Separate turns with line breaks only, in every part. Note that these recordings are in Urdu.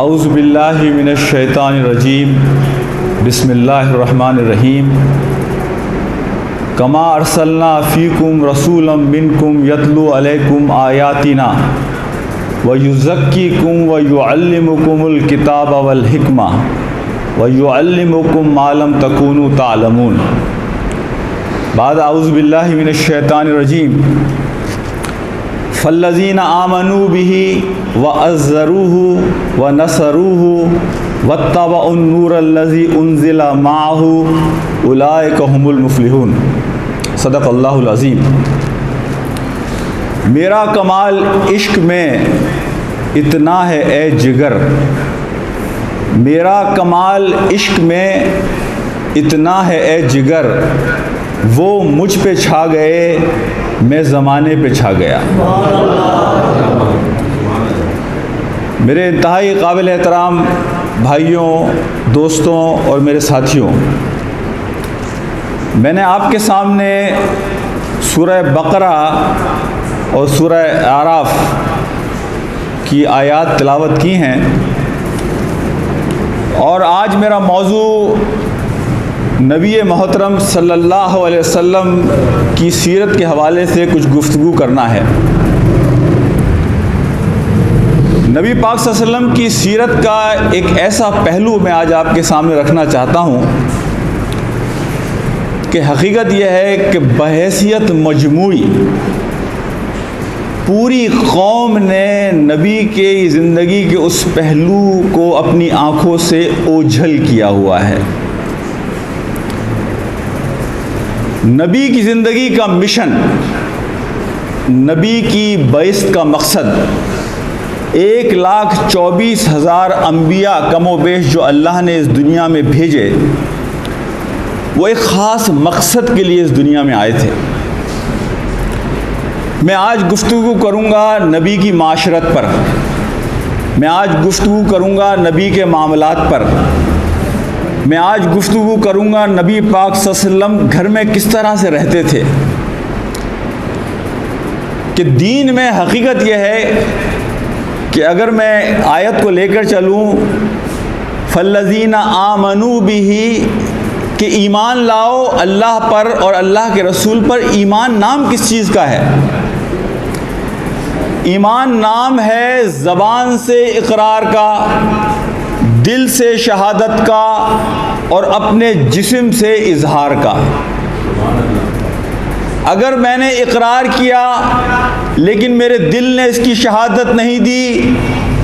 اعوذ باللہ من الشیطان الرجیم بسم اللہ الرحمن الرحیم کما ارسلنا فیکم رسولا منکم یتلو علیکم آیاتنا ویزکیکم ویعلمکم الکتاب والحکمہ ویعلمکم ما لم تکونوا تعلمون۔ بعد اعوذ باللہ من الشیطان الرجیم فالذین آمنوا بہ وعزروہ ونصروہ واتبعوا النور الذی انزل معہ اولئک هم المفلحون۔ صدق اللہ العظیم۔ میرا کمال عشق میں اتنا ہے اے جگر، میرا کمال عشق میں اتنا ہے اے جگر، وہ مجھ پہ چھا گئے میں زمانے پہ چھا گیا۔ میرے انتہائی قابل احترام بھائیوں، دوستوں اور میرے ساتھیوں، میں نے آپ کے سامنے سورہ بقرہ اور سورہ اعراف کی آیات تلاوت کی ہیں، اور آج میرا موضوع نبی محترم صلی اللہ علیہ وسلم کی سیرت کے حوالے سے کچھ گفتگو کرنا ہے۔ نبی پاک صلی اللہ علیہ وسلم کی سیرت کا ایک ایسا پہلو میں آج آپ کے سامنے رکھنا چاہتا ہوں کہ حقیقت یہ ہے کہ بحیثیت مجموعی پوری قوم نے نبی کے زندگی کے اس پہلو کو اپنی آنکھوں سے اوجھل کیا ہوا ہے۔ نبی کی زندگی کا مشن، نبی کی بعثت کا مقصد، 1,24,000 انبیاء کم و بیش جو اللہ نے اس دنیا میں بھیجے، وہ ایک خاص مقصد کے لیے اس دنیا میں آئے تھے۔ میں آج گفتگو کروں گا نبی کی معاشرت پر، میں آج گفتگو کروں گا نبی کے معاملات پر، میں آج گفتگو کروں گا نبی پاک صلی اللہ علیہ وسلم گھر میں کس طرح سے رہتے تھے۔ کہ دین میں حقیقت یہ ہے کہ اگر میں آیت کو لے کر چلوں فالذین آمنوا بہ، کہ ایمان لاؤ اللہ پر اور اللہ کے رسول پر۔ ایمان نام کس چیز کا ہے؟ ایمان نام ہے زبان سے اقرار کا، دل سے شہادت کا، اور اپنے جسم سے اظہار کا۔ اگر میں نے اقرار کیا لیکن میرے دل نے اس کی شہادت نہیں دی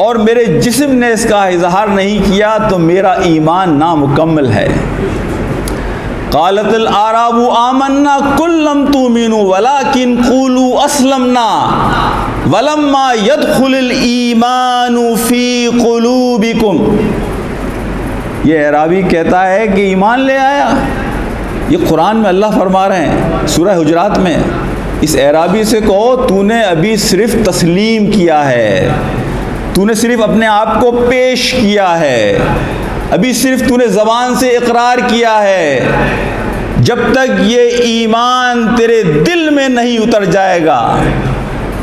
اور میرے جسم نے اس کا اظہار نہیں کیا تو میرا ایمان نامکمل ہے۔ قالت الاعراب آمنا قل لم تؤمنوا ولكن قولوا اسلمنا ولما يدخل الايمان في قلوبكم۔ یہ اعرابی کہتا ہے کہ ایمان لے آیا۔ یہ قرآن میں اللہ فرما رہے ہیں سورہ حجرات میں، اس اعرابی سے کہو تو نے ابھی صرف تسلیم کیا ہے، تو نے صرف اپنے آپ کو پیش کیا ہے، ابھی صرف تو نے زبان سے اقرار کیا ہے۔ جب تک یہ ایمان تیرے دل میں نہیں اتر جائے گا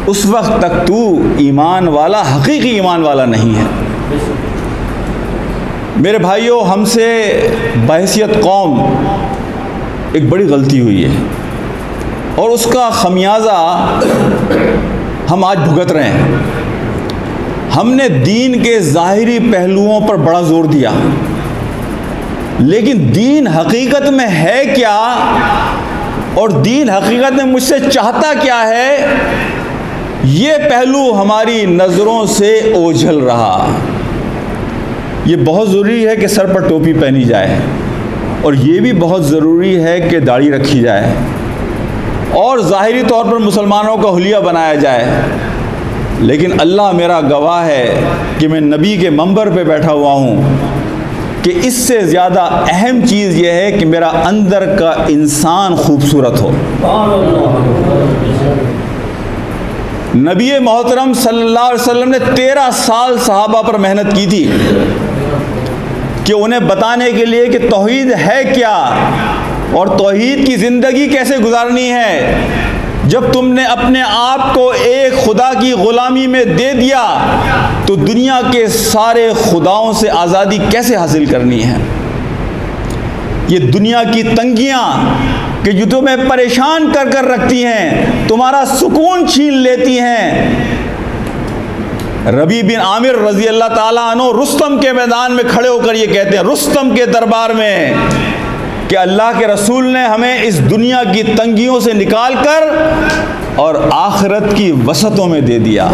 اس وقت تک تو ایمان والا، حقیقی ایمان والا نہیں ہے۔ میرے بھائیوں، ہم سے بحیثیت قوم ایک بڑی غلطی ہوئی ہے اور اس کا خمیازہ ہم آج بھگت رہے ہیں۔ ہم نے دین کے ظاہری پہلوؤں پر بڑا زور دیا، لیکن دین حقیقت میں ہے کیا اور دین حقیقت میں مجھ سے چاہتا کیا ہے، یہ پہلو ہماری نظروں سے اوجھل رہا۔ یہ بہت ضروری ہے کہ سر پر ٹوپی پہنی جائے، اور یہ بھی بہت ضروری ہے کہ داڑھی رکھی جائے، اور ظاہری طور پر مسلمانوں کا حلیہ بنایا جائے، لیکن اللہ میرا گواہ ہے کہ میں نبی کے منبر پہ بیٹھا ہوا ہوں کہ اس سے زیادہ اہم چیز یہ ہے کہ میرا اندر کا انسان خوبصورت ہو۔ نبی محترم صلی اللہ علیہ وسلم نے 13 سال صحابہ پر محنت کی تھی کہ انہیں بتانے کے لیے کہ توحید ہے کیا اور توحید کی زندگی کیسے گزارنی ہے۔ جب تم نے اپنے آپ کو ایک خدا کی غلامی میں دے دیا تو دنیا کے سارے خداؤں سے آزادی کیسے حاصل کرنی ہے؟ یہ دنیا کی تنگیاں کہ جو تمہیں پریشان کر کر رکھتی ہیں، تمہارا سکون چھین لیتی ہیں۔ ربیع بن عامر رضی اللہ تعالیٰ عنہ رستم کے میدان میں کھڑے ہو کر یہ کہتے ہیں، رستم کے دربار میں، کہ اللہ کے رسول نے ہمیں اس دنیا کی تنگیوں سے نکال کر اور آخرت کی وسعتوں میں دے دیا۔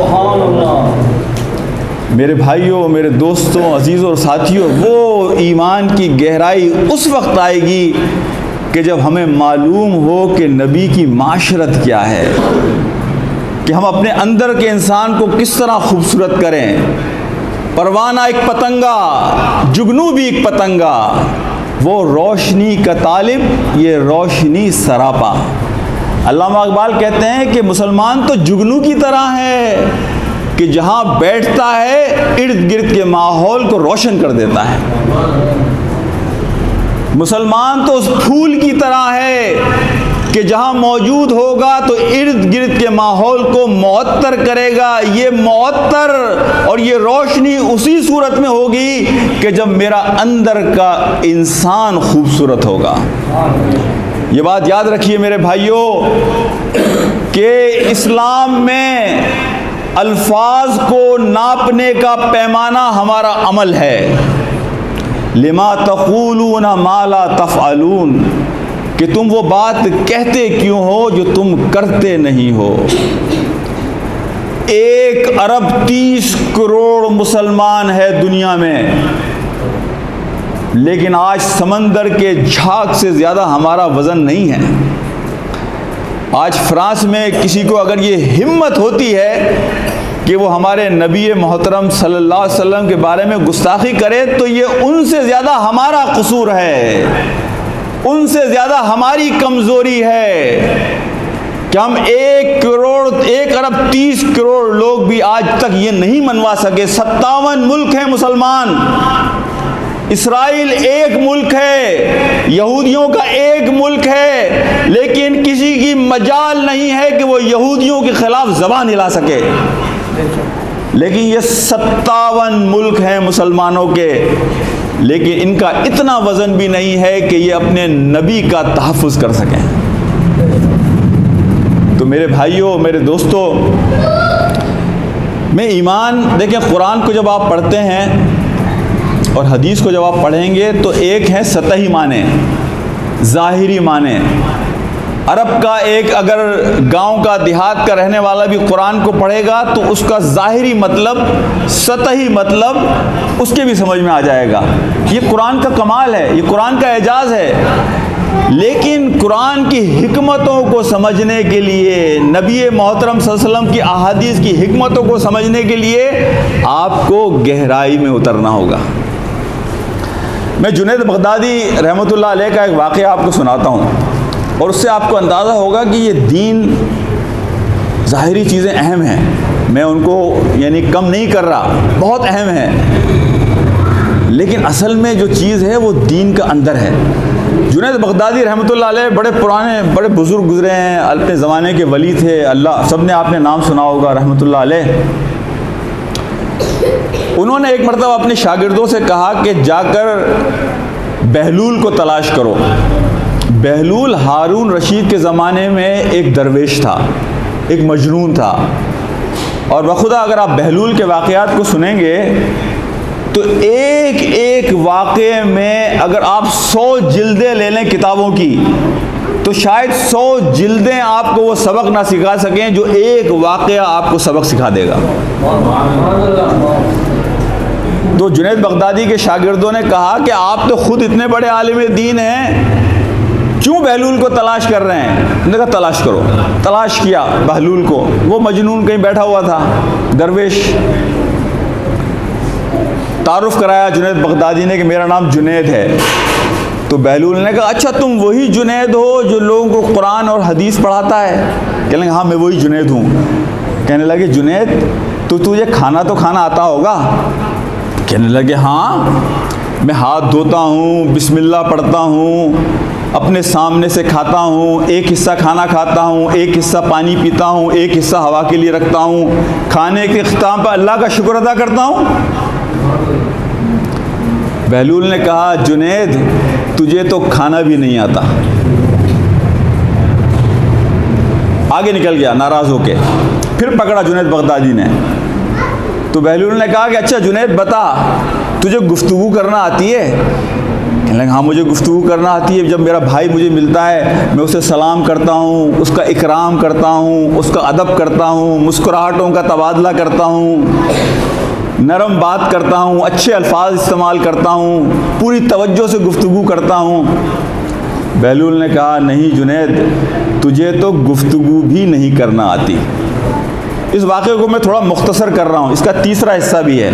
میرے بھائیوں، میرے دوستوں، عزیزوں اور ساتھیوں، وہ ایمان کی گہرائی اس وقت آئے گی کہ جب ہمیں معلوم ہو کہ نبی کی معاشرت کیا ہے، کہ ہم اپنے اندر کے انسان کو کس طرح خوبصورت کریں۔ پروانہ ایک پتنگا، جگنو بھی ایک پتنگا، وہ روشنی کا طالب، یہ روشنی سراپا۔ علامہ اقبال کہتے ہیں کہ مسلمان تو جگنو کی طرح ہے کہ جہاں بیٹھتا ہے ارد گرد کے ماحول کو روشن کر دیتا ہے۔ مسلمان تو اس پھول کی طرح ہے کہ جہاں موجود ہوگا تو ارد گرد کے ماحول کو معطر کرے گا۔ یہ معطر اور یہ روشنی اسی صورت میں ہوگی کہ جب میرا اندر کا انسان خوبصورت ہوگا۔ یہ بات یاد رکھیے میرے بھائیوں کہ اسلام میں الفاظ کو ناپنے کا پیمانہ ہمارا عمل ہے۔ لما تقولون ما لا تفعلون، کہ تم وہ بات کہتے کیوں ہو جو تم کرتے نہیں ہو۔ 1 ارب 30 کروڑ مسلمان ہے دنیا میں، لیکن آج سمندر کے جھاگ سے زیادہ ہمارا وزن نہیں ہے۔ آج فرانس میں کسی کو اگر یہ ہمت ہوتی ہے کہ وہ ہمارے نبی محترم صلی اللہ علیہ وسلم کے بارے میں گستاخی کرے تو یہ ان سے زیادہ ہمارا قصور ہے، ان سے زیادہ ہماری کمزوری ہے کہ ہم 1 ارب 30 کروڑ لوگ بھی آج تک یہ نہیں منوا سکے۔ 57 ملک ہیں مسلمان، اسرائیل ایک ملک ہے، یہودیوں کا ایک ملک ہے، لیکن کسی کی مجال نہیں ہے کہ وہ یہودیوں کے خلاف زبان ہلا سکے۔ لیکن یہ 57 ملک ہیں مسلمانوں کے، لیکن ان کا اتنا وزن بھی نہیں ہے کہ یہ اپنے نبی کا تحفظ کر سکیں۔ تو میرے بھائیوں، میرے دوستوں، میں ایمان دیکھیں، قرآن کو جب آپ پڑھتے ہیں اور حدیث کو جب آپ پڑھیں گے تو ایک ہے سطحی معنی، ظاہری معنی۔ عرب کا ایک اگر گاؤں کا دیہات کا رہنے والا بھی قرآن کو پڑھے گا تو اس کا ظاہری مطلب، سطحی مطلب اس کے بھی سمجھ میں آ جائے گا۔ یہ قرآن کا کمال ہے، یہ قرآن کا اعجاز ہے۔ لیکن قرآن کی حکمتوں کو سمجھنے کے لیے، نبی محترم صلی اللہ علیہ وسلم کی احادیث کی حکمتوں کو سمجھنے کے لیے آپ کو گہرائی میں اترنا ہوگا۔ میں جنید بغدادی رحمۃ اللہ علیہ کا ایک واقعہ آپ کو سناتا ہوں، اور اس سے آپ کو اندازہ ہوگا کہ یہ دین، ظاہری چیزیں اہم ہیں، میں ان کو یعنی کم نہیں کر رہا، بہت اہم ہیں، لیکن اصل میں جو چیز ہے وہ دین کا اندر ہے۔ جنید بغدادی رحمۃ اللہ علیہ بڑے پرانے، بڑے بزرگ گزرے ہیں، اپنے زمانے کے ولی تھے، اللہ سب نے آپ نے نام سنا ہوگا رحمۃ اللہ علیہ۔ انہوں نے ایک مرتبہ اپنے شاگردوں سے کہا کہ جا کر بہلول کو تلاش کرو۔ بہلول ہارون رشید کے زمانے میں ایک درویش تھا، ایک مجنون تھا، اور بخدا اگر آپ بہلول کے واقعات کو سنیں گے تو ایک ایک واقعے میں اگر آپ 100 جلدیں لے لیں کتابوں کی تو شاید 100 جلدیں آپ کو وہ سبق نہ سکھا سکیں جو ایک واقعہ آپ کو سبق سکھا دے گا۔ تو جنید بغدادی کے شاگردوں نے کہا کہ آپ تو خود اتنے بڑے عالم دین ہیں، کیوں بہلول کو تلاش کر رہے ہیں؟ انہوں نے کہا تلاش کرو۔ تلاش کیا بہلول کو، وہ مجنون کہیں بیٹھا ہوا تھا، درویش۔ تعارف کرایا جنید بغدادی نے کہ میرا نام جنید ہے۔ تو بہلول نے کہا اچھا تم وہی جنید ہو جو لوگوں کو قرآن اور حدیث پڑھاتا ہے؟ کہنے لگے ہاں میں وہی جنید ہوں۔ کہنے لگے جنید تو تجھے کھانا تو کھانا آتا ہوگا؟ کہنے لگے ہاں میں ہاتھ دھوتا ہوں، بسم اللہ پڑھتا ہوں، اپنے سامنے سے کھاتا ہوں، ایک حصہ کھانا کھاتا ہوں، ایک حصہ پانی پیتا ہوں، ایک حصہ ہوا کے لیے رکھتا ہوں، کھانے کے اختتام پر اللہ کا شکر ادا کرتا ہوں۔ بہلول نے کہا جنید تجھے تو کھانا بھی نہیں آتا۔ آگے نکل گیا ناراض ہو کے، پھر پکڑا جنید بغدادی نے۔ تو بہلول نے کہا کہ اچھا جنید بتا تجھے گفتگو کرنا آتی ہے؟ کہنے لگا ہاں مجھے گفتگو کرنا آتی ہے، جب میرا بھائی مجھے ملتا ہے میں اسے سلام کرتا ہوں، اس کا اکرام کرتا ہوں، اس کا ادب کرتا ہوں، مسکراہٹوں کا تبادلہ کرتا ہوں، نرم بات کرتا ہوں، اچھے الفاظ استعمال کرتا ہوں، پوری توجہ سے گفتگو کرتا ہوں۔ بہلول نے کہا نہیں جنید تجھے تو گفتگو بھی نہیں کرنا آتی۔ اس واقعے کو میں تھوڑا مختصر کر رہا ہوں، اس کا تیسرا حصہ بھی ہے،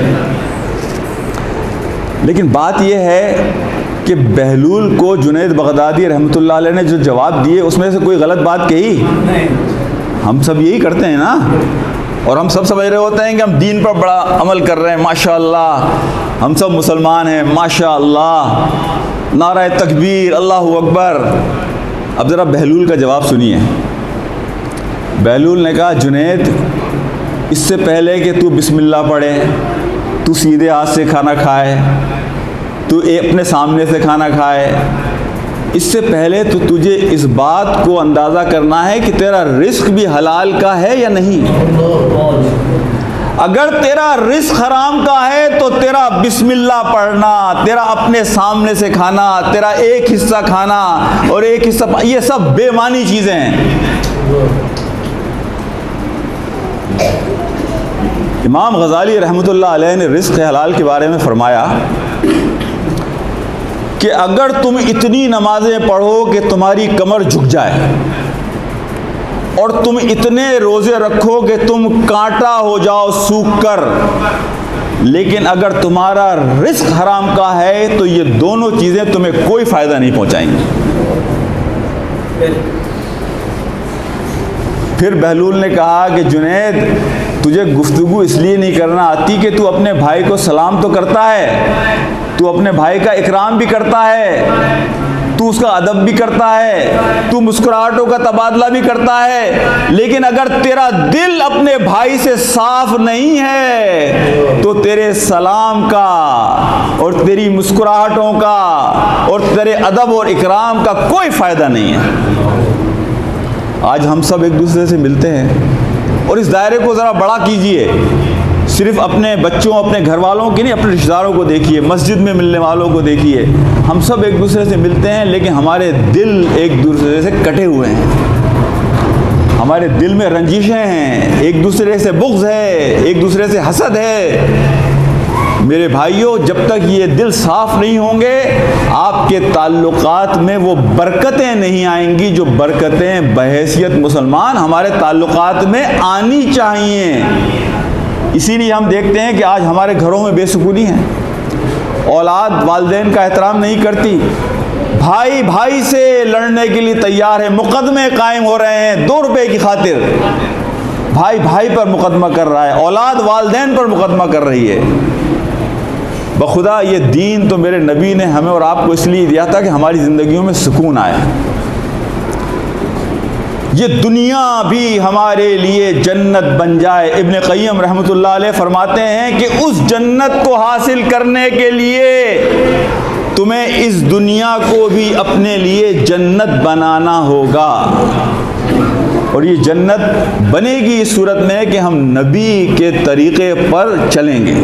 لیکن بات یہ ہے کہ بہلول کو جنید بغدادی رحمۃ اللہ علیہ نے جو جواب دیے اس میں سے کوئی غلط بات کہی؟ ہم سب یہی کرتے ہیں نا، اور ہم سب سمجھ رہے ہوتے ہیں کہ ہم دین پر بڑا عمل کر رہے ہیں، ماشاءاللہ ہم سب مسلمان ہیں، ماشاءاللہ نعرہ تکبیر، اللہ اکبر۔ اب ذرا بہلول کا جواب سنیے۔ بہلول نے کہا جنید اس سے پہلے کہ تو بسم اللہ پڑھے، تو سیدھے ہاتھ سے کھانا کھائے، تو اپنے سامنے سے کھانا کھائے، اس سے پہلے تو تجھے اس بات کو اندازہ کرنا ہے کہ تیرا رزق بھی حلال کا ہے یا نہیں۔ اگر تیرا رزق حرام کا ہے تو تیرا بسم اللہ پڑھنا، تیرا اپنے سامنے سے کھانا، تیرا ایک حصہ کھانا اور ایک حصہ، یہ سب بے معنی چیزیں ہیں۔ امام غزالی رحمۃ اللہ علیہ نے رزق حلال کے بارے میں فرمایا کہ اگر تم اتنی نمازیں پڑھو کہ تمہاری کمر جھک جائے اور تم اتنے روزے رکھو کہ تم کانٹا ہو جاؤ سوکھ کر، لیکن اگر تمہارا رزق حرام کا ہے تو یہ دونوں چیزیں تمہیں کوئی فائدہ نہیں پہنچائیں گی۔ پھر بہلول نے کہا کہ جنید تجھے گفتگو اس لیے نہیں کرنا آتی کہ تو اپنے بھائی کو سلام تو کرتا ہے، تو اپنے بھائی کا اکرام بھی کرتا ہے، تو اس کا ادب بھی کرتا ہے، تو مسکراہٹوں کا تبادلہ بھی کرتا ہے، لیکن اگر تیرا دل اپنے بھائی سے صاف نہیں ہے تو تیرے سلام کا اور تیری مسکراہٹوں کا اور تیرے ادب اور اکرام کا کوئی فائدہ نہیں ہے۔ آج ہم سب ایک دوسرے سے ملتے ہیں، اور اس دائرے کو ذرا بڑا کیجئے، صرف اپنے بچوں اپنے گھر والوں کی نہیں، اپنے رشتہ داروں کو دیکھیے، مسجد میں ملنے والوں کو دیکھیے، ہم سب ایک دوسرے سے ملتے ہیں لیکن ہمارے دل ایک دوسرے سے کٹے ہوئے ہیں، ہمارے دل میں رنجشیں ہیں، ایک دوسرے سے بغض ہے، ایک دوسرے سے حسد ہے۔ میرے بھائیوں جب تک یہ دل صاف نہیں ہوں گے آپ کے تعلقات میں وہ برکتیں نہیں آئیں گی جو برکتیں بحیثیت مسلمان ہمارے تعلقات میں آنی چاہیے۔ اسی لیے ہم دیکھتے ہیں کہ آج ہمارے گھروں میں بے سکونی ہے، اولاد والدین کا احترام نہیں کرتی، بھائی بھائی سے لڑنے کے لیے تیار ہے، مقدمے قائم ہو رہے ہیں 2 روپے کی خاطر، بھائی بھائی پر مقدمہ کر رہا ہے، اولاد والدین پر مقدمہ کر رہی ہے۔ بخدا یہ دین تو میرے نبی نے ہمیں اور آپ کو اس لیے دیا تھا کہ ہماری زندگیوں میں سکون آئے، یہ دنیا بھی ہمارے لیے جنت بن جائے۔ ابن قیم رحمۃ اللہ علیہ فرماتے ہیں کہ اس جنت کو حاصل کرنے کے لیے تمہیں اس دنیا کو بھی اپنے لیے جنت بنانا ہوگا، اور یہ جنت بنے گی اس صورت میں کہ ہم نبی کے طریقے پر چلیں گے۔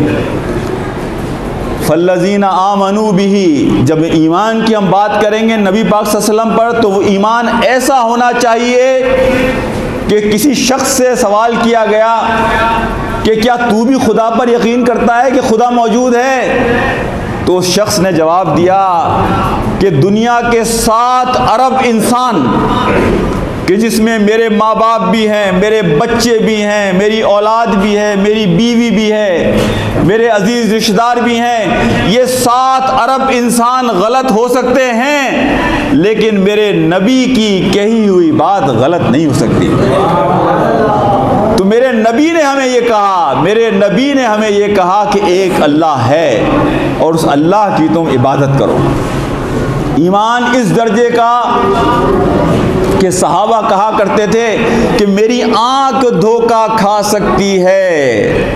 فالذین آمنوا بہ، جب ایمان کی ہم بات کریں گے نبی پاک صلی اللہ علیہ وسلم پر تو وہ ایمان ایسا ہونا چاہیے کہ کسی شخص سے سوال کیا گیا کہ کیا تو بھی خدا پر یقین کرتا ہے کہ خدا موجود ہے؟ تو اس شخص نے جواب دیا کہ دنیا کے 7 ارب انسان کہ جس میں میرے ماں باپ بھی ہیں، میرے بچے بھی ہیں، میری اولاد بھی ہے، میری بیوی بھی ہے، میرے عزیز رشتہ دار بھی ہیں، یہ 7 ارب انسان غلط ہو سکتے ہیں لیکن میرے نبی کی کہی ہوئی بات غلط نہیں ہو سکتی۔ تو میرے نبی نے ہمیں یہ کہا، میرے نبی نے ہمیں یہ کہا کہ ایک اللہ ہے اور اس اللہ کی تم عبادت کرو۔ ایمان اس درجے کا کہ صحابہ کہا کرتے تھے کہ میری آنکھ دھوکہ کھا سکتی ہے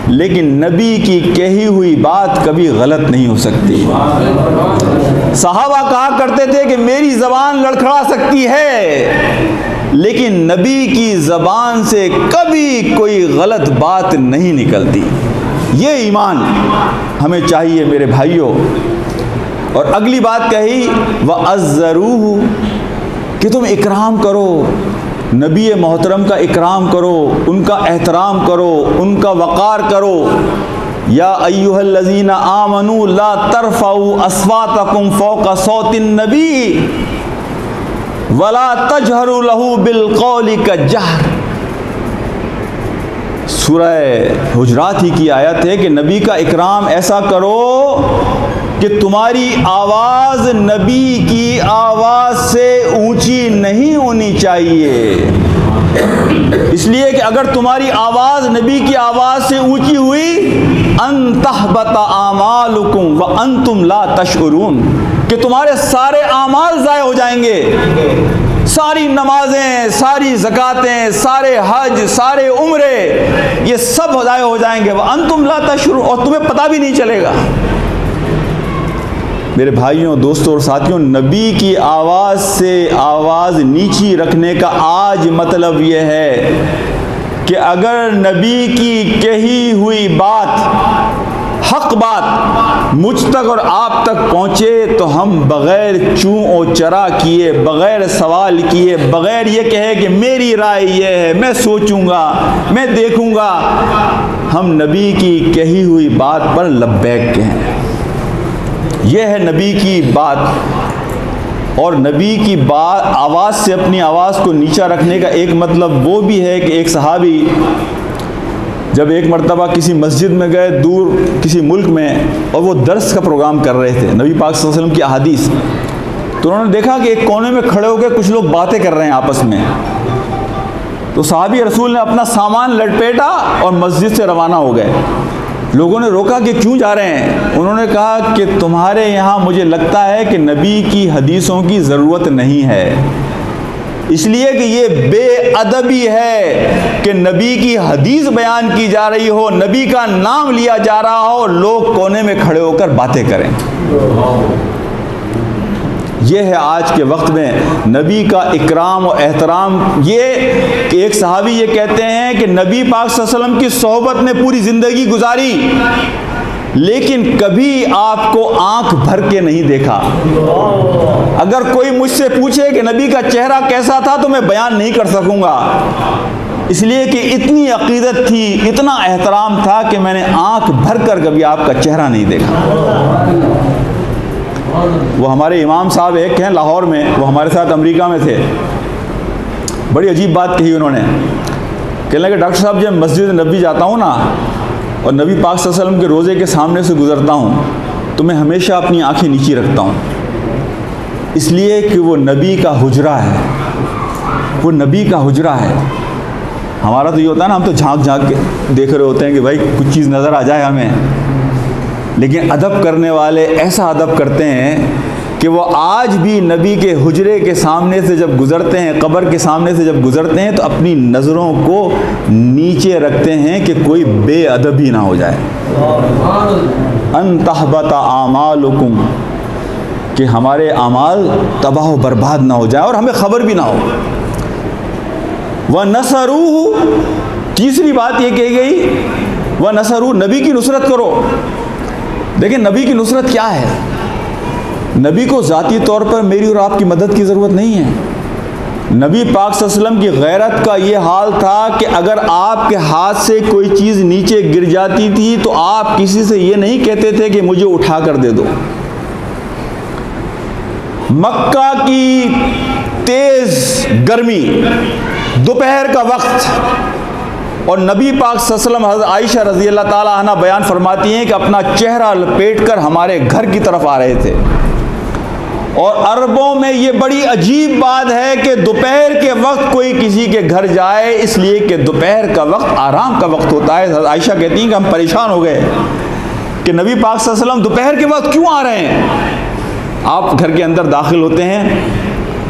لیکن نبی کی کہی ہوئی بات کبھی غلط نہیں ہو سکتی۔ صحابہ کہا کرتے تھے کہ میری زبان لڑکھڑا سکتی ہے لیکن نبی کی زبان سے کبھی کوئی غلط بات نہیں نکلتی۔ یہ ایمان ہمیں چاہیے میرے بھائیوں۔ اور اگلی بات کہی وَعَزَّرُوهُ کہ تم اکرام کرو، نبی محترم کا اکرام کرو، ان کا احترام کرو، ان کا وقار کرو۔ یا ایھا الذین آمنوا لا ترفعوا اصواتکم فوق صوت النبی ولا تجہروا لہ بالقول کجہر۔ سورہ حجرات ہی کی آیت ہے کہ نبی کا اکرام ایسا کرو کہ تمہاری آواز نبی کی آواز سے اونچی نہیں ہونی چاہیے، اس لیے کہ اگر تمہاری آواز نبی کی آواز سے اونچی ہوئی ان تحبط اعمالکم وانتم لا تشعرون کہ تمہارے سارے اعمال ضائع ہو جائیں گے، ساری نمازیں، ساری زکاتیں، سارے حج، سارے عمرے، یہ سب ضائع ہو جائیں گے وانتم لا تشعرون، اور تمہیں پتہ بھی نہیں چلے گا۔ میرے بھائیوں، دوستوں اور ساتھیوں، نبی کی آواز سے آواز نیچی رکھنے کا آج مطلب یہ ہے کہ اگر نبی کی کہی ہوئی بات، حق بات مجھ تک اور آپ تک پہنچے تو ہم بغیر چوں و چرا کیے، بغیر سوال کیے، بغیر یہ کہے کہ میری رائے یہ ہے، میں سوچوں گا، میں دیکھوں گا، ہم نبی کی کہی ہوئی بات پر لبیک کہیں۔ یہ ہے نبی کی بات۔ اور نبی کی بات آواز سے اپنی آواز کو نیچا رکھنے کا ایک مطلب وہ بھی ہے کہ ایک صحابی جب ایک مرتبہ کسی مسجد میں گئے دور کسی ملک میں، اور وہ درس کا پروگرام کر رہے تھے نبی پاک صلی اللہ علیہ وسلم کی احادیث، تو انہوں نے دیکھا کہ ایک کونے میں کھڑے ہو کے کچھ لوگ باتیں کر رہے ہیں آپس میں، تو صحابی رسول نے اپنا سامان لپیٹا اور مسجد سے روانہ ہو گئے۔ لوگوں نے روکا کہ کیوں جا رہے ہیں؟ انہوں نے کہا کہ تمہارے یہاں مجھے لگتا ہے کہ نبی کی حدیثوں کی ضرورت نہیں ہے، اس لیے کہ یہ بے ادبی ہے کہ نبی کی حدیث بیان کی جا رہی ہو، نبی کا نام لیا جا رہا ہو، لوگ کونے میں کھڑے ہو کر باتیں کریں۔ یہ ہے آج کے وقت میں نبی کا اکرام و احترام۔ یہ کہ ایک صحابی یہ کہتے ہیں کہ نبی پاک صلی اللہ علیہ وسلم کی صحبت میں پوری زندگی گزاری لیکن کبھی آپ کو آنکھ بھر کے نہیں دیکھا۔ اگر کوئی مجھ سے پوچھے کہ نبی کا چہرہ کیسا تھا تو میں بیان نہیں کر سکوں گا، اس لیے کہ اتنی عقیدت تھی، اتنا احترام تھا کہ میں نے آنکھ بھر کر کبھی آپ کا چہرہ نہیں دیکھا۔ وہ ہمارے امام صاحب ایک ہیں لاہور میں، وہ ہمارے ساتھ امریکہ میں تھے، بڑی عجیب بات کہی انہوں نے، کہنے لگے ڈاکٹر صاحب جب مسجد نبی جاتا ہوں نا اور نبی پاک صلی اللہ علیہ وسلم کے روضے کے سامنے سے گزرتا ہوں تو میں ہمیشہ اپنی آنکھیں نیچی رکھتا ہوں، اس لیے کہ وہ نبی کا حجرہ ہے، وہ نبی کا حجرہ ہے۔ ہمارا تو یہ ہوتا ہے نا، ہم تو جھانک جھانک کے دیکھ رہے ہوتے ہیں کہ بھائی کچھ چیز نظر آ جائے ہمیں، لیکن ادب کرنے والے ایسا ادب کرتے ہیں کہ وہ آج بھی نبی کے حجرے کے سامنے سے جب گزرتے ہیں، قبر کے سامنے سے جب گزرتے ہیں تو اپنی نظروں کو نیچے رکھتے ہیں کہ کوئی بے ادبی نہ ہو جائے۔ ان تحبط اعمالکم کہ ہمارے اعمال تباہ و برباد نہ ہو جائے اور ہمیں خبر بھی نہ ہو۔ وَنَصَرُوهُ تیسری بات یہ کہی گئی وَنَصَرُوهُ نبی کی نصرت کرو۔ دیکھیں نبی کی نصرت کیا ہے؟ نبی کو ذاتی طور پر میری اور آپ کی مدد کی ضرورت نہیں ہے۔ نبی پاک صلی اللہ علیہ وسلم کی غیرت کا یہ حال تھا کہ اگر آپ کے ہاتھ سے کوئی چیز نیچے گر جاتی تھی تو آپ کسی سے یہ نہیں کہتے تھے کہ مجھے اٹھا کر دے دو۔ مکہ کی تیز گرمی، دوپہر کا وقت، اور نبی پاک صلی اللہ علیہ وسلم حضرت عائشہ رضی اللہ تعالیٰ عنہ بیان فرماتی ہیں کہ اپنا چہرہ لپیٹ کر ہمارے گھر کی طرف آ رہے تھے۔ اور عربوں میں یہ بڑی عجیب بات ہے کہ دوپہر کے وقت کوئی کسی کے گھر جائے، اس لیے کہ دوپہر کا وقت آرام کا وقت ہوتا ہے۔ حضرت عائشہ کہتی ہیں کہ ہم پریشان ہو گئے کہ نبی پاک صلی اللہ علیہ وسلم دوپہر کے وقت کیوں آ رہے ہیں؟ آپ گھر کے اندر داخل ہوتے ہیں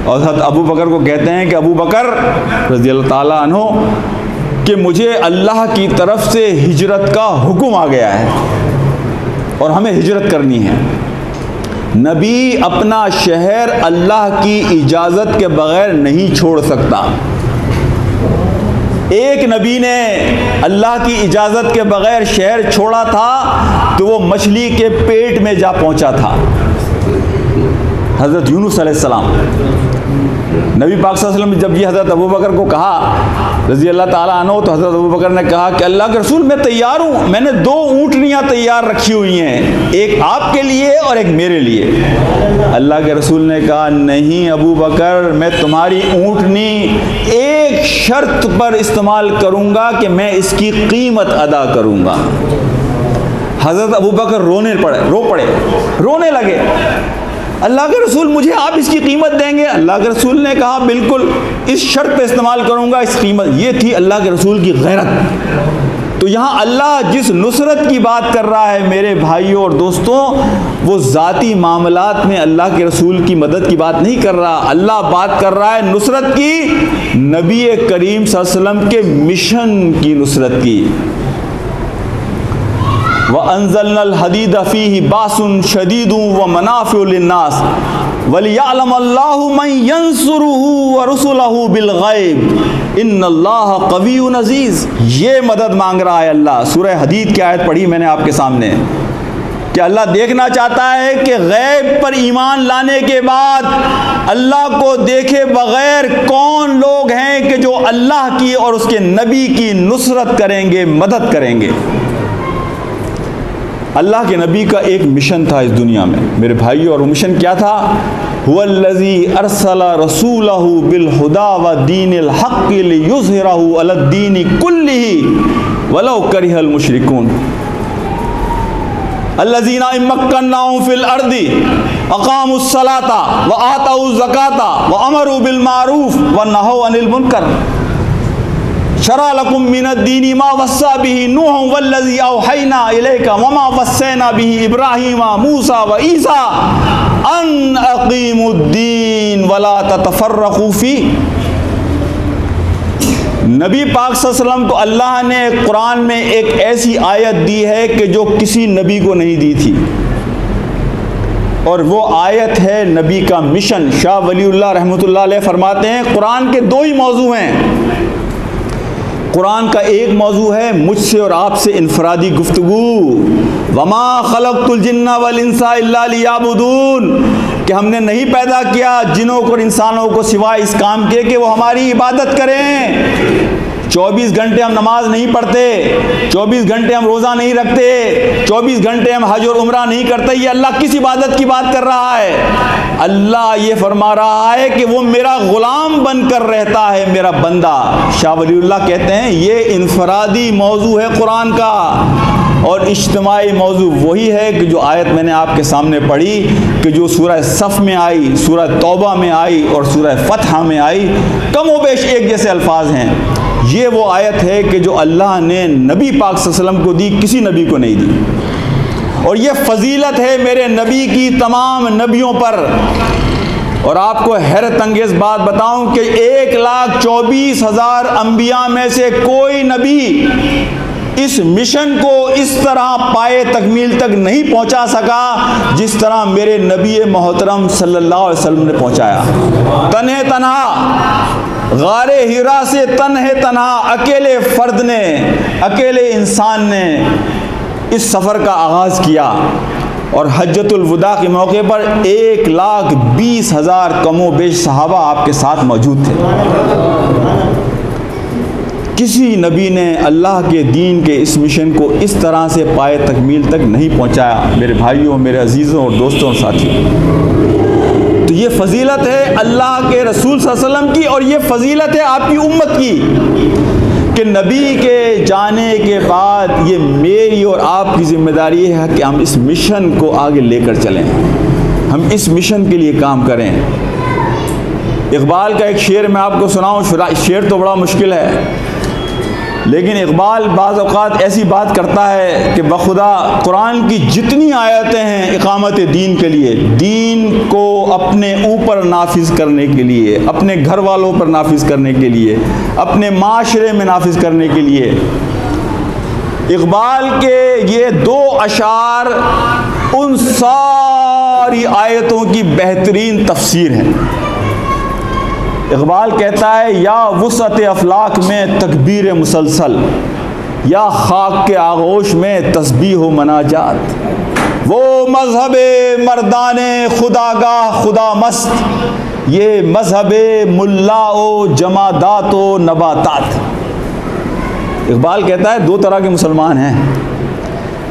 اور حضرت ابو بکر کو کہتے ہیں کہ ابو بکر رضی اللہ تعالیٰ عنہ کہ مجھے اللہ کی طرف سے ہجرت کا حکم آ گیا ہے اور ہمیں ہجرت کرنی ہے. نبی اپنا شہر اللہ کی اجازت کے بغیر نہیں چھوڑ سکتا. ایک نبی نے اللہ کی اجازت کے بغیر شہر چھوڑا تھا تو وہ مچھلی کے پیٹ میں جا پہنچا تھا. حضرت یونس علیہ السلام. نبی پاک صلی اللہ علیہ وسلم جب یہ حضرت ابو بکر کو کہا رضی اللہ تعالیٰ عنہ تو حضرت ابو بکر نے کہا کہ اللہ کے رسول میں تیار ہوں, میں نے 2 اونٹنیاں تیار رکھی ہوئی ہیں, ایک آپ کے لیے اور ایک میرے لیے. اللہ کے رسول نے کہا نہیں ابو بکر, میں تمہاری اونٹنی ایک شرط پر استعمال کروں گا کہ میں اس کی قیمت ادا کروں گا. حضرت ابو بکر رونے لگے. اللہ کے رسول مجھے آپ اس کی قیمت دیں گے؟ اللہ کے رسول نے کہا بالکل, اس شرط پہ استعمال کروں گا اس قیمت. یہ تھی اللہ کے رسول کی غیرت. تو یہاں اللہ جس نصرت کی بات کر رہا ہے میرے بھائیوں اور دوستوں, وہ ذاتی معاملات میں اللہ کے رسول کی مدد کی بات نہیں کر رہا. اللہ بات کر رہا ہے نصرت کی, نبی کریم صلی اللہ علیہ وسلم کے مشن کی نصرت کی. وَأَنزَلْنَا الْحَدِيدَ فِيهِ بَأْسٌ شَدِيدٌ وَمَنَافِعُ لِلنَّاسِ وَلِيَعْلَمَ اللَّهُ مَن يَنصُرُهُ وَرُسُلَهُ بِالْغَيْبِ إِنَّ اللَّهَ قَوِيٌّ عَزِيزٌ. یہ مدد مانگ رہا ہے اللہ. سورہ حدید کی آیت پڑھی میں نے آپ کے سامنے کہ اللہ دیکھنا چاہتا ہے کہ غیب پر ایمان لانے کے بعد اللہ کو دیکھے بغیر کون لوگ ہیں کہ جو اللہ کی اور اس کے نبی کی نصرت کریں گے, مدد کریں گے. اللہ کے نبی کا ایک مشن تھا اس دنیا میں میرے بھائیو, اور وہ مشن کیا تھا؟ هو الذی ارسل رسولہ بالہدی ودین الحق لیظہرہ علی الدین کلہ ولو کرہ المشرکون. الذین ان مکناہم فی الارض اقاموا الصلاۃ وآتوا الزکاۃ وامروا بالمعروف ونہوا عن المنکر. شرع لکم من الدین ما وصى به نوح والذی اوحینا الیک وما وصینا به ابراہیم موسیٰ وعیسیٰ ان اقیموا الدین ولا تتفرقوا فیہ. نبی پاک صلی اللہ علیہ وسلم کو اللہ نے قرآن میں ایک ایسی آیت دی ہے کہ جو کسی نبی کو نہیں دی تھی, اور وہ آیت ہے نبی کا مشن. شاہ ولی اللہ رحمۃ اللہ علیہ فرماتے ہیں قرآن کے 2 ہی موضوع ہیں. قرآن کا ایک موضوع ہے مجھ سے اور آپ سے انفرادی گفتگو, وما خلقت الجن والانس الا لیعبدون, کہ ہم نے نہیں پیدا کیا جنوں کو اور انسانوں کو سوائے اس کام کے کہ وہ ہماری عبادت کریں. 24 گھنٹے ہم نماز نہیں پڑھتے, 24 گھنٹے ہم روزہ نہیں رکھتے, 24 گھنٹے ہم حج اور عمرہ نہیں کرتے. یہ اللہ کس عبادت کی بات کر رہا ہے؟ اللہ یہ فرما رہا ہے کہ وہ میرا غلام بن کر رہتا ہے, میرا بندہ. شاہ ولی اللہ کہتے ہیں یہ انفرادی موضوع ہے قرآن کا, اور اجتماعی موضوع وہی ہے کہ جو آیت میں نے آپ کے سامنے پڑھی کہ جو سورہ صف میں آئی, سورہ توبہ میں آئی اور سورہ فتح میں آئی, کم و بیش ایک جیسے الفاظ ہیں. یہ وہ آیت ہے کہ جو اللہ نے نبی پاک صلی اللہ علیہ وسلم کو دی, کسی نبی کو نہیں دی. اور یہ فضیلت ہے میرے نبی کی تمام نبیوں پر. اور آپ کو حیرت انگیز بات بتاؤں کہ 1,24,000 انبیاء میں سے کوئی نبی اس مشن کو اس طرح پائے تکمیل تک نہیں پہنچا سکا جس طرح میرے نبی محترم صلی اللہ علیہ وسلم نے پہنچایا. تنہا غار ہیرا سے تنہا اکیلے فرد نے, اکیلے انسان نے اس سفر کا آغاز کیا, اور حجۃ الوداع کے موقع پر 1,20,000 کم و بیش صحابہ آپ کے ساتھ موجود تھے. کسی نبی نے اللہ کے دین کے اس مشن کو اس طرح سے پائے تکمیل تک نہیں پہنچایا میرے بھائیوں, میرے عزیزوں اور دوستوں اور ساتھیوں. تو یہ فضیلت ہے اللہ کے رسول صلی اللہ علیہ وسلم کی, اور یہ فضیلت ہے آپ کی امت کی کہ نبی کے جانے کے بعد یہ میری اور آپ کی ذمہ داری ہے کہ ہم اس مشن کو آگے لے کر چلیں, ہم اس مشن کے لیے کام کریں. اقبال کا ایک شعر میں آپ کو سناؤں, شعر تو بڑا مشکل ہے. لیکن اقبال بعض اوقات ایسی بات کرتا ہے کہ بخدا قرآن کی جتنی آیتیں ہیں اقامت دین کے لیے، دین کو اپنے اوپر نافذ کرنے کے لیے، اپنے گھر والوں پر نافذ کرنے کے لیے، اپنے معاشرے میں نافذ کرنے کے لیے، اقبال کے یہ دو اشعار ان ساری آیتوں کی بہترین تفسیر ہے۔ اقبال کہتا ہے یا وسعت افلاک میں تکبیر مسلسل، یا خاک کے آغوش میں تسبیح و مناجات، وہ مذہب مردان خداگاہ خدا مست، یہ مذہب ملا و جمادات و نباتات۔ اقبال کہتا ہے دو طرح کے مسلمان ہیں،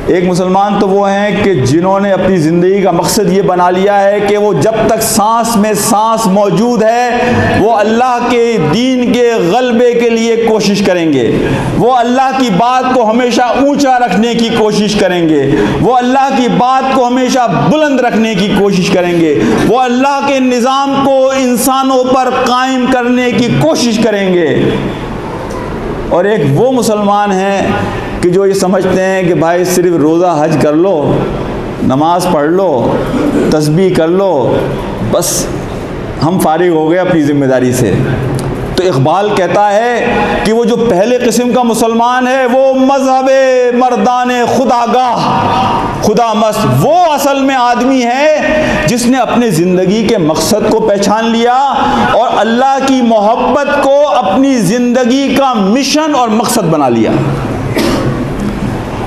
ایک مسلمان تو وہ ہیں کہ جنہوں نے اپنی زندگی کا مقصد یہ بنا لیا ہے کہ وہ جب تک سانس میں سانس موجود ہے وہ اللہ کے دین کے غلبے کے لیے کوشش کریں گے، وہ اللہ کی بات کو ہمیشہ اونچا رکھنے کی کوشش کریں گے، وہ اللہ کی بات کو ہمیشہ بلند رکھنے کی کوشش کریں گے، وہ اللہ کے نظام کو انسانوں پر قائم کرنے کی کوشش کریں گے۔ اور ایک وہ مسلمان ہیں کہ جو یہ سمجھتے ہیں کہ بھائی صرف روزہ حج کر لو، نماز پڑھ لو، تسبیح کر لو، بس ہم فارغ ہو گئے اپنی ذمہ داری سے۔ تو اقبال کہتا ہے کہ وہ جو پہلے قسم کا مسلمان ہے وہ مذہب مردان خداگاہ خدا مست، وہ اصل میں آدمی ہے جس نے اپنے زندگی کے مقصد کو پہچان لیا اور اللہ کی محبت کو اپنی زندگی کا مشن اور مقصد بنا لیا۔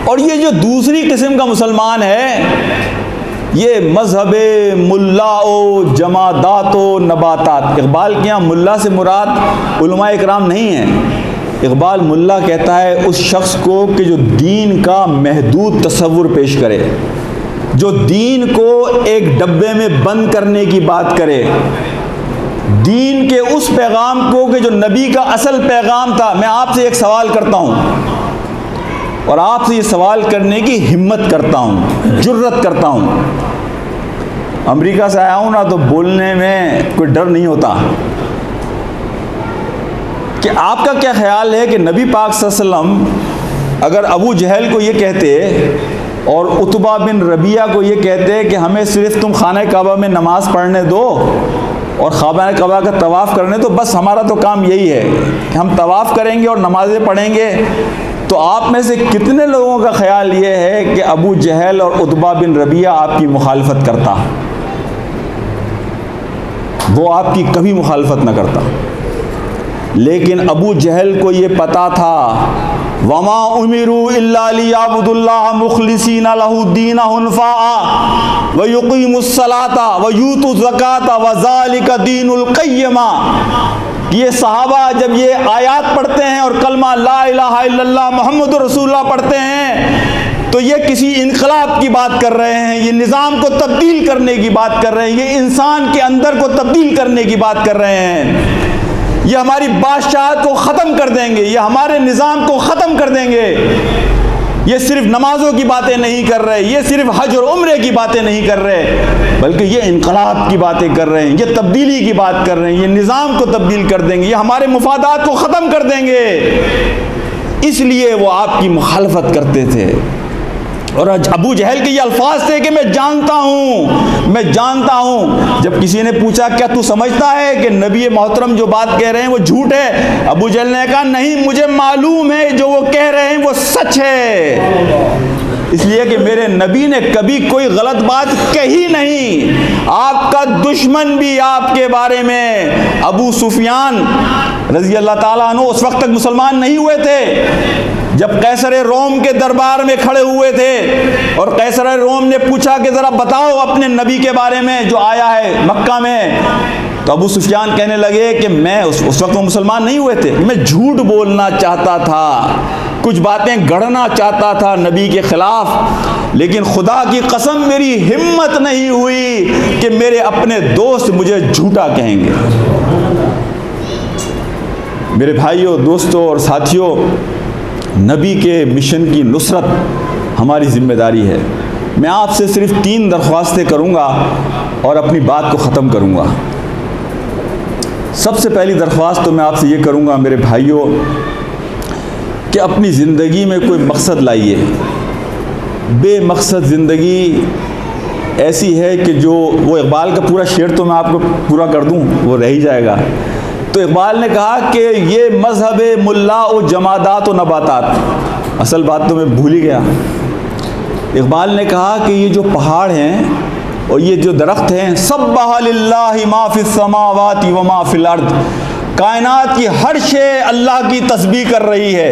اور یہ جو دوسری قسم کا مسلمان ہے یہ مذہب ملا و جمادات و نباتات۔ اقبال کے یہاں ملا سے مراد علماء اکرام نہیں ہیں، اقبال ملا کہتا ہے اس شخص کو کہ جو دین کا محدود تصور پیش کرے، جو دین کو ایک ڈبے میں بند کرنے کی بات کرے، دین کے اس پیغام کو کہ جو نبی کا اصل پیغام تھا۔ میں آپ سے ایک سوال کرتا ہوں اور آپ سے یہ سوال کرنے کی ہمت کرتا ہوں، جرت کرتا ہوں۔ امریکہ سے آیا ہوں نا تو بولنے میں کوئی ڈر نہیں ہوتا کہ آپ کا کیا خیال ہے کہ نبی پاک صلی اللہ علیہ وسلم اگر ابو جہل کو یہ کہتے اور عتبہ بن ربیعہ کو یہ کہتے کہ ہمیں صرف تم خانہ کعبہ میں نماز پڑھنے دو اور خانہ کعبہ کا طواف کرنے دو، بس ہمارا تو کام یہی ہے کہ ہم طواف کریں گے اور نمازیں پڑھیں گے، تو آپ میں سے کتنے لوگوں کا خیال یہ ہے کہ ابو جہل اور عتبہ بن ربیعہ آپ کی مخالفت کرتا؟ وہ آپ کی کبھی مخالفت نہ کرتا۔ لیکن ابو جہل کو یہ پتا تھا وما امروا الا ليعبدوا الله مخلصين له الدين حنفاء ويقيموا الصلاة ويؤتوا الزكاة وذلك دين القيمة۔ یہ صحابہ جب یہ آیات پڑھتے ہیں اور کلمہ لا الہ الا اللہ محمد رسول اللہ پڑھتے ہیں تو یہ کسی انقلاب کی بات کر رہے ہیں، یہ نظام کو تبدیل کرنے کی بات کر رہے ہیں، یہ انسان کے اندر کو تبدیل کرنے کی بات کر رہے ہیں، یہ ہماری بادشاہت کو ختم کر دیں گے، یہ ہمارے نظام کو ختم کر دیں گے۔ یہ صرف نمازوں کی باتیں نہیں کر رہے، یہ صرف حج اور عمرے کی باتیں نہیں کر رہے، بلکہ یہ انقلاب کی باتیں کر رہے ہیں، یہ تبدیلی کی بات کر رہے ہیں، یہ نظام کو تبدیل کر دیں گے، یہ ہمارے مفادات کو ختم کر دیں گے۔ اس لیے وہ آپ کی مخالفت کرتے تھے۔ اور ابو جہل کے یہ الفاظ تھے کہ میں جانتا ہوں۔ جب کسی نے پوچھا کیا تو سمجھتا ہے کہ نبی محترم جو بات کہہ رہے ہیں وہ جھوٹ ہے؟ ابو جہل نے کہا نہیں، مجھے معلوم ہے جو وہ کہہ رہے ہیں وہ سچ ہے، اس لیے کہ میرے نبی نے کبھی کوئی غلط بات کہی نہیں۔ آپ کا دشمن بھی آپ کے بارے میں ابو سفیان رضی اللہ تعالیٰ عنہ اس وقت تک مسلمان نہیں ہوئے تھے، جب قیصر روم کے دربار میں کھڑے ہوئے تھے اور قیصر روم نے پوچھا کہ ذرا بتاؤ اپنے نبی کے بارے میں جو آیا ہے مکہ میں، تو ابو سفیان کہنے لگے کہ میں اس وقت وہ مسلمان نہیں ہوئے تھے، میں جھوٹ بولنا چاہتا تھا، کچھ باتیں گڑھنا چاہتا تھا نبی کے خلاف، لیکن خدا کی قسم میری ہمت نہیں ہوئی کہ میرے اپنے دوست مجھے جھوٹا کہیں گے۔ میرے بھائیوں، دوستوں اور ساتھیوں، نبی کے مشن کی نصرت ہماری ذمہ داری ہے۔ میں آپ سے صرف 3 درخواستیں کروں گا اور اپنی بات کو ختم کروں گا۔ سب سے پہلی درخواست تو میں آپ سے یہ کروں گا میرے بھائیوں کہ اپنی زندگی میں کوئی مقصد لائیے. بے مقصد زندگی ایسی ہے کہ جو وہ اقبال کا پورا شعر تو میں آپ کو پورا کر دوں وہ رہ ہی جائے گا. تو اقبال نے کہا کہ یہ مذہب ملا و جمادات و نباتات. اصل بات تو میں بھول ہی گیا. اقبال نے کہا کہ یہ جو پہاڑ ہیں اور یہ جو درخت ہیں، سبح للہ ما فی السماوات و ما فی الارض، کائنات کی ہر شے اللہ کی تسبیح کر رہی ہے.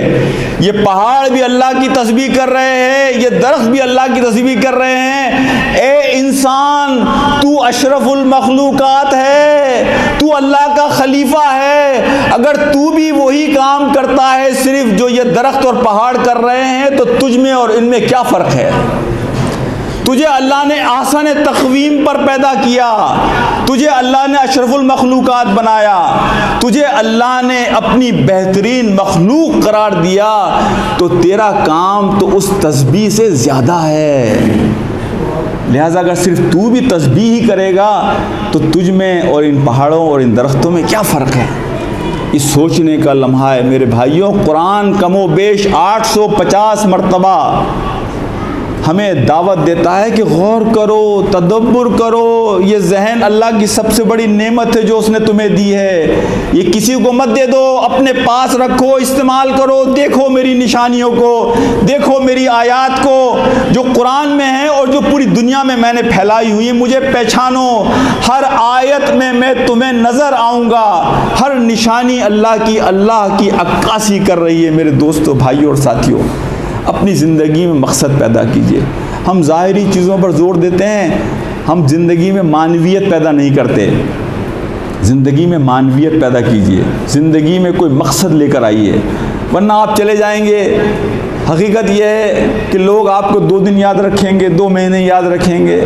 یہ پہاڑ بھی اللہ کی تسبیح کر رہے ہیں، یہ درخت بھی اللہ کی تسبیح کر رہے ہیں. اے انسان، تو اشرف المخلوقات ہے، تو اللہ کا خلیفہ ہے. اگر تو بھی وہی کام کرتا ہے صرف جو یہ درخت اور پہاڑ کر رہے ہیں تو تجھ میں اور ان میں کیا فرق ہے؟ تجھے اللہ نے احسن تقویم پر پیدا کیا، تجھے اللہ نے اشرف المخلوقات بنایا، تجھے اللہ نے اپنی بہترین مخلوق قرار دیا، تو تیرا کام تو اس تسبیح سے زیادہ ہے. لہٰذا اگر صرف تو بھی تسبیح ہی کرے گا تو تجھ میں اور ان پہاڑوں اور ان درختوں میں کیا فرق ہے؟ یہ سوچنے کا لمحہ ہے میرے بھائیوں. قرآن کم و بیش 850 مرتبہ ہمیں دعوت دیتا ہے کہ غور کرو، تدبر کرو. یہ ذہن اللہ کی سب سے بڑی نعمت ہے جو اس نے تمہیں دی ہے. یہ کسی کو مت دے دو، اپنے پاس رکھو، استعمال کرو. دیکھو میری نشانیوں کو، دیکھو میری آیات کو جو قرآن میں ہیں اور جو پوری دنیا میں نے پھیلائی ہوئی ہیں. مجھے پہچانو، ہر آیت میں میں تمہیں نظر آؤں گا. ہر نشانی اللہ کی عکاسی کر رہی ہے. میرے دوستو، بھائیوں اور ساتھیوں، اپنی زندگی میں مقصد پیدا کیجیے. ہم ظاہری چیزوں پر زور دیتے ہیں، ہم زندگی میں معنویت پیدا نہیں کرتے. زندگی میں معنویت پیدا کیجیے، زندگی میں کوئی مقصد لے کر آئیے، ورنہ آپ چلے جائیں گے. حقیقت یہ ہے کہ لوگ آپ کو 2 دن یاد رکھیں گے، 2 مہینے یاد رکھیں گے.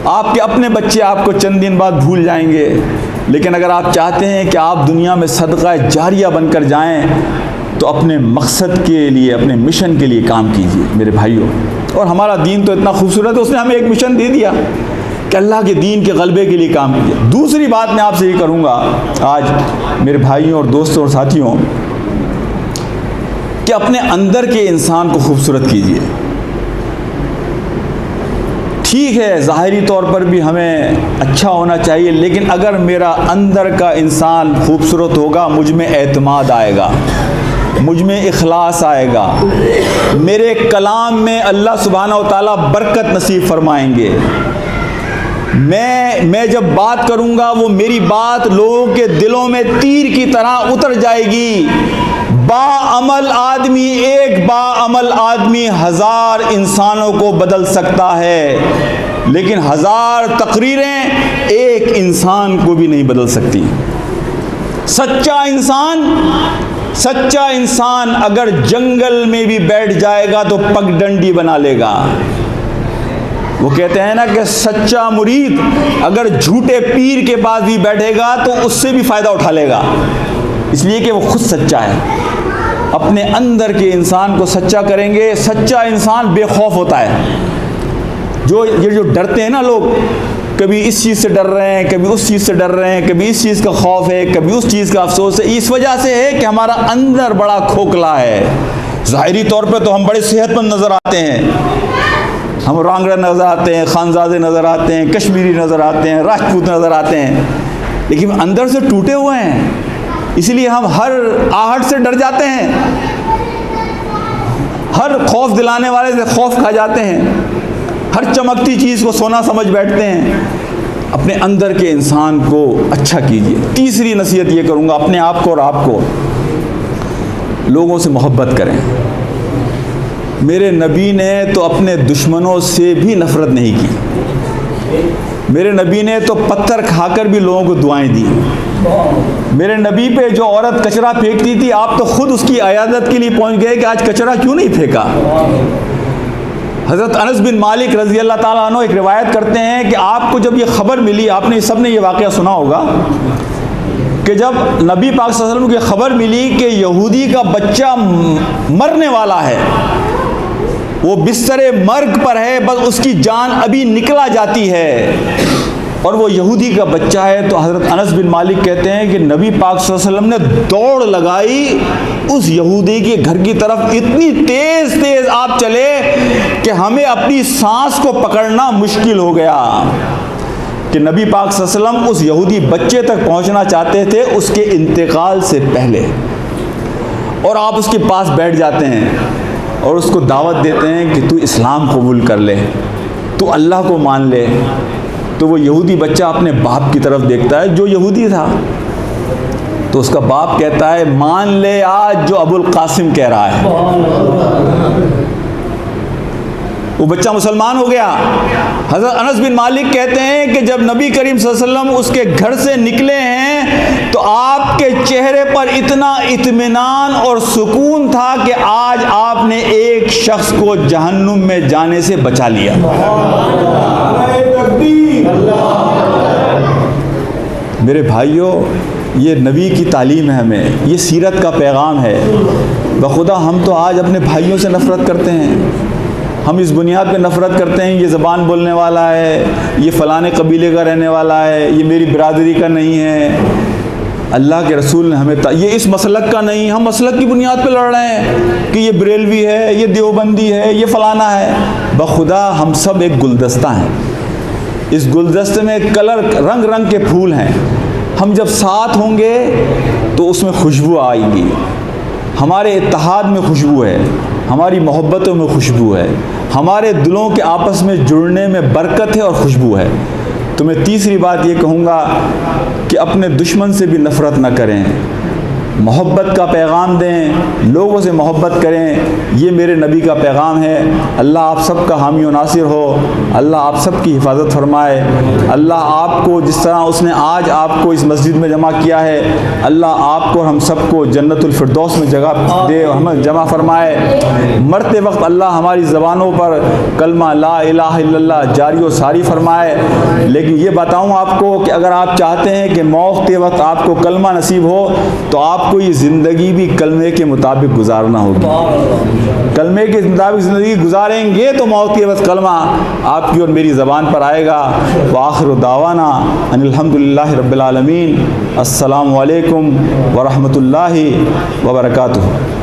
آپ کے اپنے بچے آپ کو چند دن بعد بھول جائیں گے. لیکن اگر آپ چاہتے ہیں کہ آپ دنیا میں صدقہ جاریہ بن کر جائیں تو اپنے مقصد کے لیے، اپنے مشن کے لیے کام کیجیے میرے بھائیوں. اور ہمارا دین تو اتنا خوبصورت ہے، اس نے ہمیں ایک مشن دے دیا کہ اللہ کے دین کے غلبے کے لیے کام کیجیے. دوسری بات میں آپ سے یہ کروں گا آج میرے بھائیوں اور دوستوں اور ساتھیوں کہ اپنے اندر کے انسان کو خوبصورت کیجیے. ٹھیک ہے، ظاہری طور پر بھی ہمیں اچھا ہونا چاہیے، لیکن اگر میرا اندر کا انسان خوبصورت ہوگا، مجھ میں اعتماد آئے گا، مجھ میں اخلاص آئے گا، میرے کلام میں اللہ سبحانہ و تعالیٰ برکت نصیب فرمائیں گے. میں جب بات کروں گا وہ میری بات لوگوں کے دلوں میں تیر کی طرح اتر جائے گی. ایک با عمل آدمی 1000 انسانوں کو بدل سکتا ہے، لیکن 1000 تقریریں ایک انسان کو بھی نہیں بدل سکتی. سچا انسان اگر جنگل میں بھی بیٹھ جائے گا تو پگڈنڈی بنا لے گا. وہ کہتے ہیں نا کہ سچا مرید اگر جھوٹے پیر کے پاس بھی بیٹھے گا تو اس سے بھی فائدہ اٹھا لے گا، اس لیے کہ وہ خود سچا ہے. اپنے اندر کے انسان کو سچا کریں گے. سچا انسان بے خوف ہوتا ہے. جو ڈرتے ہیں نا لوگ، کبھی اس چیز سے ڈر رہے ہیں، کبھی اس چیز سے ڈر رہے ہیں، کبھی اس چیز کا خوف ہے، کبھی اس چیز کا افسوس ہے. اس وجہ سے ہے کہ ہمارا اندر بڑا کھوکھلا ہے. ظاہری طور پہ تو ہم بڑے صحت مند نظر آتے ہیں، ہم رانگڑا نظر آتے ہیں، خانزادے نظر آتے ہیں، کشمیری نظر آتے ہیں، راجپوت نظر آتے ہیں، لیکن اندر سے ٹوٹے ہوئے ہیں. اس لیے ہم ہر آہٹ سے ڈر جاتے ہیں، ہر خوف دلانے والے سے خوف کھا جاتے ہیں، ہر چمکتی چیز کو سونا سمجھ بیٹھتے ہیں. اپنے اندر کے انسان کو اچھا کیجیے. تیسری نصیحت یہ کروں گا، اپنے آپ کو اور آپ کو لوگوں سے محبت کریں. میرے نبی نے تو اپنے دشمنوں سے بھی نفرت نہیں کی. میرے نبی نے تو پتھر کھا کر بھی لوگوں کو دعائیں دی. میرے نبی پہ جو عورت کچرا پھینکتی تھی، آپ تو خود اس کی عیادت کے لیے پہنچ گئے کہ آج کچرا کیوں نہیں پھینکا. حضرت انس بن مالک رضی اللہ تعالیٰ عنہ ایک روایت کرتے ہیں کہ آپ کو جب یہ خبر ملی، آپ نے سب نے یہ واقعہ سنا ہوگا کہ جب نبی پاک صلی اللہ علیہ وسلم کو یہ خبر ملی کہ یہودی کا بچہ مرنے والا ہے، وہ بستر مرگ پر ہے، بس اس کی جان ابھی نکلا جاتی ہے، اور وہ یہودی کا بچہ ہے. تو حضرت انس بن مالک کہتے ہیں کہ نبی پاک صلی اللہ علیہ وسلم نے دوڑ لگائی اس یہودی کے گھر کی طرف. اتنی تیز تیز آپ چلے کہ ہمیں اپنی سانس کو پکڑنا مشکل ہو گیا کہ نبی پاک صلی اللہ علیہ وسلم اس یہودی بچے تک پہنچنا چاہتے تھے اس کے انتقال سے پہلے. اور آپ اس کے پاس بیٹھ جاتے ہیں اور اس کو دعوت دیتے ہیں کہ تو اسلام قبول کر لے, تو اللہ کو مان لے. تو وہ یہودی بچہ اپنے باپ کی طرف دیکھتا ہے جو یہودی تھا. تو اس کا باپ کہتا ہے مان لے آج جو ابو القاسم کہہ رہا ہے. وہ بچہ مسلمان ہو گیا. حضرت انس بن مالک کہتے ہیں کہ جب نبی کریم صلی اللہ علیہ وسلم اس کے گھر سے نکلے ہیں تو آپ کے چہرے پر اتنا اطمینان اور سکون تھا کہ آج آپ نے ایک شخص کو جہنم میں جانے سے بچا لیا. میرے بھائیوں, یہ نبی کی تعلیم ہے, ہمیں یہ سیرت کا پیغام ہے. بخدا ہم تو آج اپنے بھائیوں سے نفرت کرتے ہیں. ہم اس بنیاد پہ نفرت کرتے ہیں یہ زبان بولنے والا ہے, یہ فلانے قبیلے کا رہنے والا ہے, یہ میری برادری کا نہیں ہے. اللہ کے رسول نے ہمیں یہ اس مسلک کا نہیں, ہم مسلک کی بنیاد پہ لڑ رہے ہیں کہ یہ بریلوی ہے, یہ دیوبندی ہے, یہ فلانا ہے. بخدا ہم سب ایک گلدستہ ہیں. اس گلدستے میں کلر رنگ رنگ کے پھول ہیں. ہم جب ساتھ ہوں گے تو اس میں خوشبو آئے گی. ہمارے اتحاد میں خوشبو ہے, ہماری محبتوں میں خوشبو ہے, ہمارے دلوں کے آپس میں جڑنے میں برکت ہے اور خوشبو ہے. تو میں تیسری بات یہ کہوں گا کہ اپنے دشمن سے بھی نفرت نہ کریں, محبت کا پیغام دیں, لوگوں سے محبت کریں. یہ میرے نبی کا پیغام ہے. اللہ آپ سب کا حامی و ناصر ہو. اللہ آپ سب کی حفاظت فرمائے. اللہ آپ کو جس طرح اس نے آج آپ کو اس مسجد میں جمع کیا ہے, اللہ آپ کو اور ہم سب کو جنت الفردوس میں جگہ دے, ہمیں جمع فرمائے. مرتے وقت اللہ ہماری زبانوں پر کلمہ لا الہ الا اللہ جاری و ساری فرمائے. لیکن یہ بتاؤں آپ کو کہ اگر آپ چاہتے ہیں کہ موت کے وقت آپ کو کلمہ نصیب ہو تو آپ کو یہ زندگی بھی کلمے کے مطابق گزارنا ہوگی. کلمے کے مطابق زندگی گزاریں گے تو موت کے وقت کلمہ آپ کی اور میری زبان پر آئے گا. وآخر دعوانا ان الحمدللہ رب العالمین. السلام علیکم ورحمۃ اللہ وبرکاتہ.